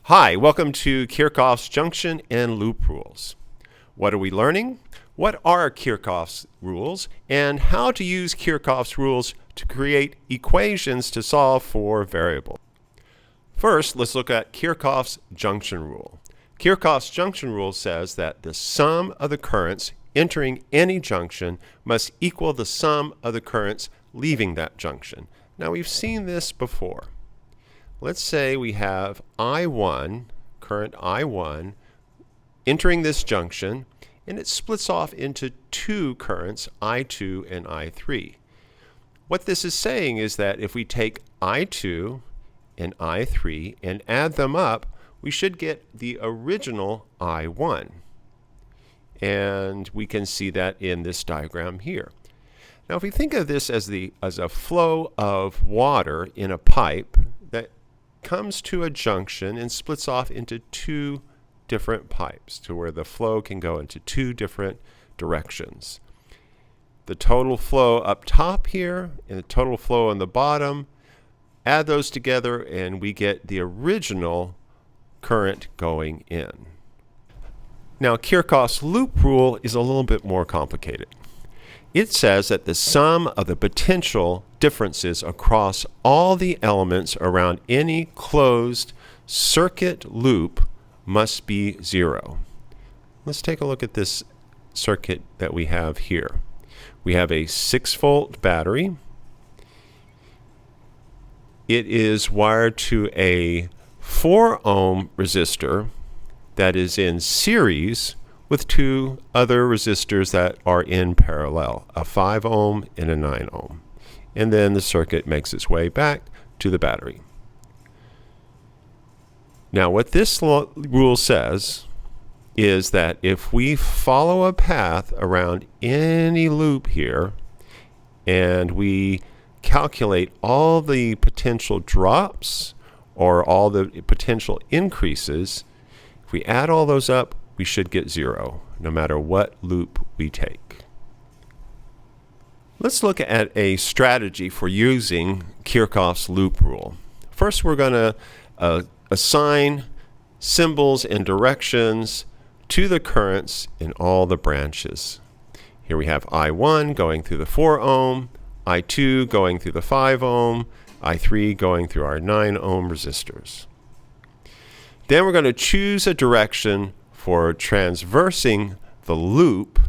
Hi, welcome to Kirchhoffs junction and loop rules. What are we learning? What are Kirchhoffs rules and how to use Kirchhoffs rules to create equations to solve for variables? First, let's look at Kirchhoffs junction rule. Kirchhoffs junction rule says that the sum of the currents entering any junction must equal the sum of the currents leaving that junction. Now, we've seen this before. Let's say we have I1, current I1, entering this junction, and it splits off into two currents, I2 and I3. What this is saying is that if we take I2 and I3 and add them up, we should get the original I1. And we can see that in this diagram here. Now, if we think of this as a flow of water in a pipe that comes to a junction and splits off into two different pipes to where the flow can go into two different directions. The total flow up top here and the total flow on the bottom, add those together and we get the original current going in. Now, Kirchhoffs loop rule is a little bit more complicated. It says that the sum of the potential differences across all the elements around any closed circuit loop must be zero. Let's take a look at this circuit that we have here. We have a 6-volt battery. It is wired to a 4-ohm resistor that is in series with two other resistors that are in parallel, a 5-ohm and a 9-ohm. And then the circuit makes its way back to the battery. Now, what this rule says is that if we follow a path around any loop here and we calculate all the potential drops or all the potential increases, if we add all those up, we should get zero, no matter what loop we take. Let's look at a strategy for using Kirchhoffs loop rule. First, we're going to assign symbols and directions to the currents in all the branches. Here we have I1 going through the 4-ohm, I2 going through the 5-ohm, I3 going through our 9-ohm resistors. Then we're going to choose a direction for transversing the loop,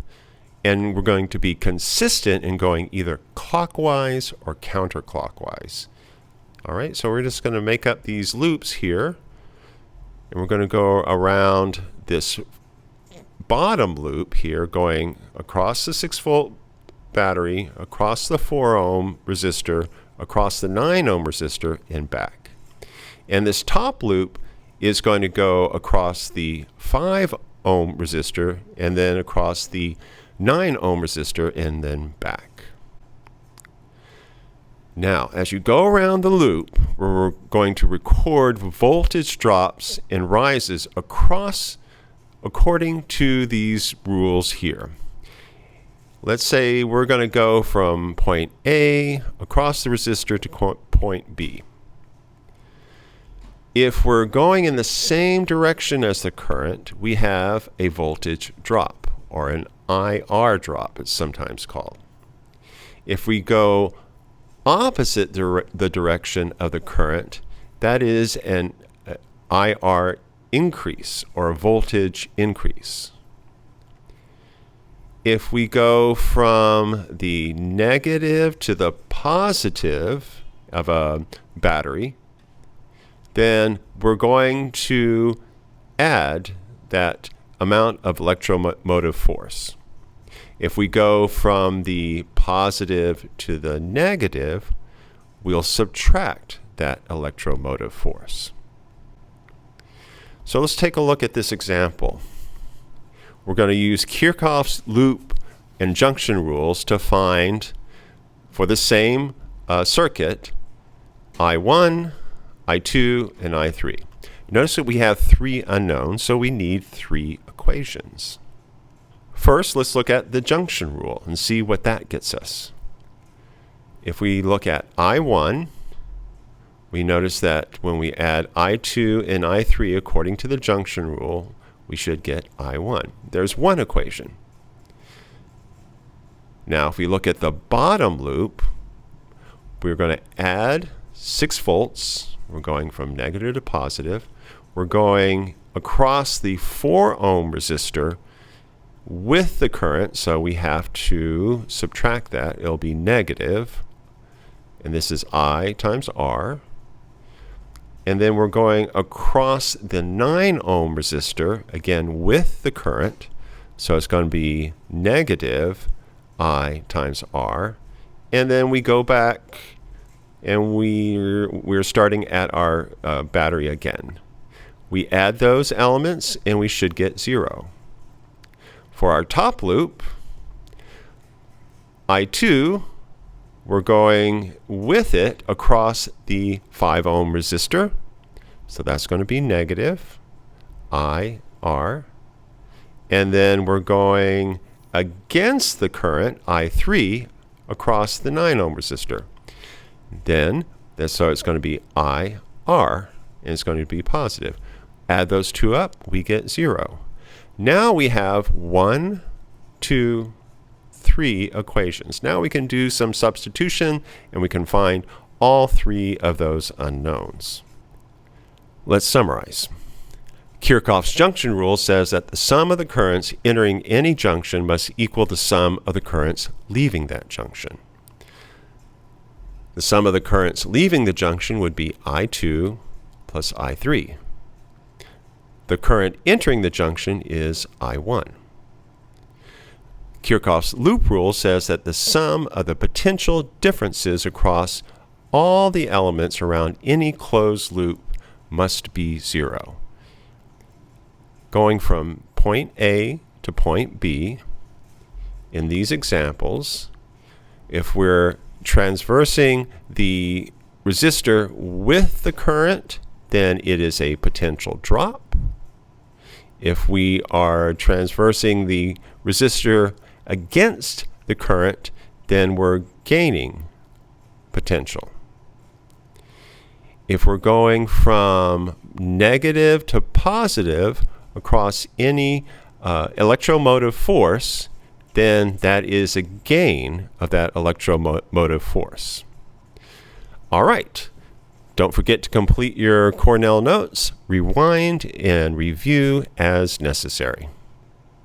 and we're going to be consistent in going either clockwise or counterclockwise. All right, so we're just going to make up these loops here, and we're going to go around this bottom loop here, going across the 6-volt battery, across the 4-ohm resistor, across the 9-ohm resistor, and back. And this top loop is going to go across the 5-ohm resistor and then across the 9-ohm resistor and then back. Now, as you go around the loop, we're going to record voltage drops and rises across according to these rules here. Let's say we're going to go from point A across the resistor to point B. If we're going in the same direction as the current, we have a voltage drop, or an IR drop, it's sometimes called. If we go opposite the direction of the current, that is an IR increase, or a voltage increase. If we go from the negative to the positive of a battery, then we're going to add that amount of electromotive force. If we go from the positive to the negative, we'll subtract that electromotive force. So let's take a look at this example. We're going to use Kirchhoffs loop and junction rules to find, for the same circuit, I1, I2, and I3. Notice that we have three unknowns, so we need three equations. First, let's look at the junction rule and see what that gets us. If we look at I1, we notice that when we add I2 and I3 according to the junction rule, we should get I1. There's one equation. Now, if we look at the bottom loop, we're going to add 6 volts. We're going from negative to positive. We're going across the 4 ohm resistor with the current, so we have to subtract that. It'll be negative, and this is I times R. And then we're going across the 9 ohm resistor, again with the current, so it's going to be negative I times R. And then we go back and we're starting at our battery again. We add those elements and we should get 0. For our top loop, I2, we're going with it across the 5 ohm resistor. So that's going to be negative IR. And then we're going against the current, I3, across the 9 ohm resistor. So it's going to be IR, and it's going to be positive. Add those two up, we get 0. Now we have 1, 2, 3 equations. Now we can do some substitution, and we can find all 3 of those unknowns. Let's summarize. Kirchhoffs' junction rule says that the sum of the currents entering any junction must equal the sum of the currents leaving that junction. The sum of the currents leaving the junction would be I2 plus I3. The current entering the junction is I1. Kirchhoffs' loop rule says that the sum of the potential differences across all the elements around any closed loop must be 0. Going from point A to point B, in these examples, if we're transversing the resistor with the current, then it is a potential drop. If we are transversing the resistor against the current, then we're gaining potential. If we're going from negative to positive across any electromotive force, then that is a gain of that electromotive force. All right. Don't forget to complete your Cornell notes, rewind, and review as necessary.